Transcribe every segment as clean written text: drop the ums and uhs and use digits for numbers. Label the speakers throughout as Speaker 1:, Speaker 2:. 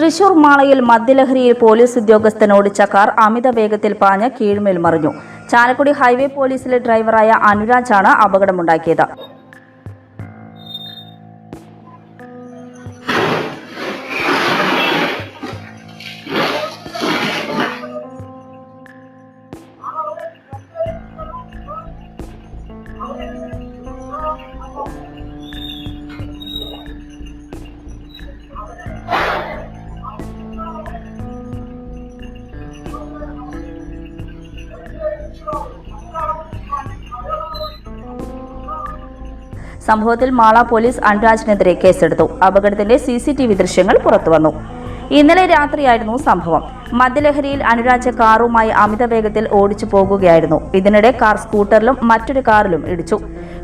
Speaker 1: തൃശൂർ മാളയിൽ മദ്യലഹരിയിൽ പോലീസ് ഉദ്യോഗസ്ഥൻ ഓടിച്ച കാർ അമിത വേഗത്തിൽ പാഞ്ഞ് കീഴ്മേൽ മറിഞ്ഞു. ചാലക്കുടി ഹൈവേ പോലീസിലെ ഡ്രൈവറായ അനുരാജാണ് അപകടമുണ്ടാക്കിയത്. സംഭവത്തിൽ മാള പോലീസ് അനുരാജിനെതിരെ കേസെടുത്തു. അപകടത്തിന്റെ CCTV ദൃശ്യങ്ങൾ പുറത്തുവന്നു. ഇന്നലെ രാത്രിയായിരുന്നു സംഭവം. മദ്യലഹരിയിൽ അനുരാജ് കാറുമായി അമിത വേഗത്തിൽ ഓടിച്ചു പോകുകയായിരുന്നു. ഇതിനിടെ കാർ സ്കൂട്ടറിലും മറ്റൊരു കാറിലും ഇടിച്ചു.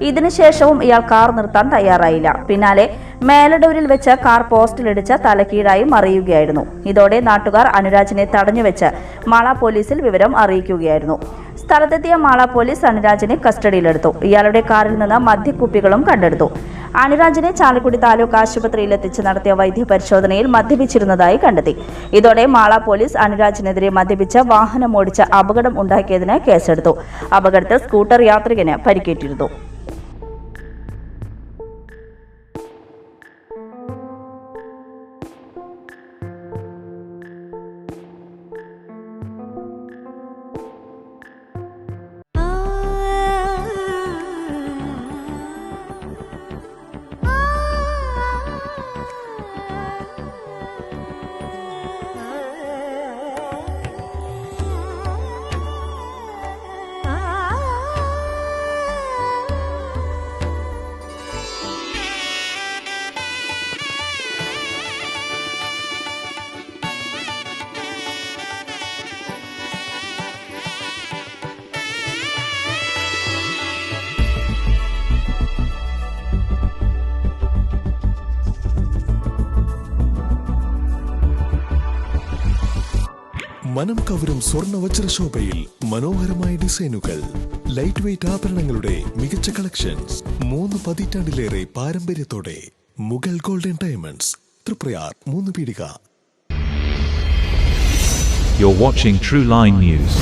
Speaker 1: ഇതിനുശേഷവും ഇയാൾ കാർ നിർത്താൻ തയ്യാറായില്ല. പിന്നാലെ മേലടൂരിൽ വെച്ച് കാർ പോസ്റ്റിലിടിച്ച് തലകീഴായി മറിയുകയായിരുന്നു. ഇതോടെ നാട്ടുകാർ അനുരാജിനെ തടഞ്ഞുവെച്ച് മാള പോലീസിൽ വിവരം അറിയിക്കുകയായിരുന്നു. സ്ഥലത്തെത്തിയ മാള പോലീസ് അനുരാജിനെ കസ്റ്റഡിയിലെടുത്തു. ഇയാളുടെ കാറിൽ നിന്ന് മദ്യക്കുപ്പികളും കണ്ടെടുത്തു. അനുരാജിനെ ചാലക്കുടി താലൂക്ക് ആശുപത്രിയിലെത്തിച്ച് നടത്തിയ വൈദ്യപരിശോധനയിൽ മദ്യപിച്ചിരുന്നതായി കണ്ടെത്തി. ഇതോടെ മാള പോലീസ് അനുരാജിനെതിരെ മദ്യപിച്ച് വാഹനമോടിച്ച് അപകടം ഉണ്ടാക്കിയതിന് കേസെടുത്തു. അപകടത്തിൽ സ്കൂട്ടർ യാത്രികന് പരിക്കേറ്റിരുന്നു.
Speaker 2: മനം കവരും സ്വർണ്ണ വജ്രശോഭയിൽ മനോഹരമായ ഡിസൈനുകൾ, ലൈറ്റ് വെയ്റ്റ് ആഭരണങ്ങളുടെ മികച്ച കളക്ഷൻസ്, 3 പതിറ്റാണ്ടിലേറെ പാരമ്പര്യത്തോടെ മുഗൾ ഗോൾഡൻ ഡയമണ്ട്സ്, തൃപ്രയാർ 3 പീടിക.
Speaker 3: You're watching True Line News.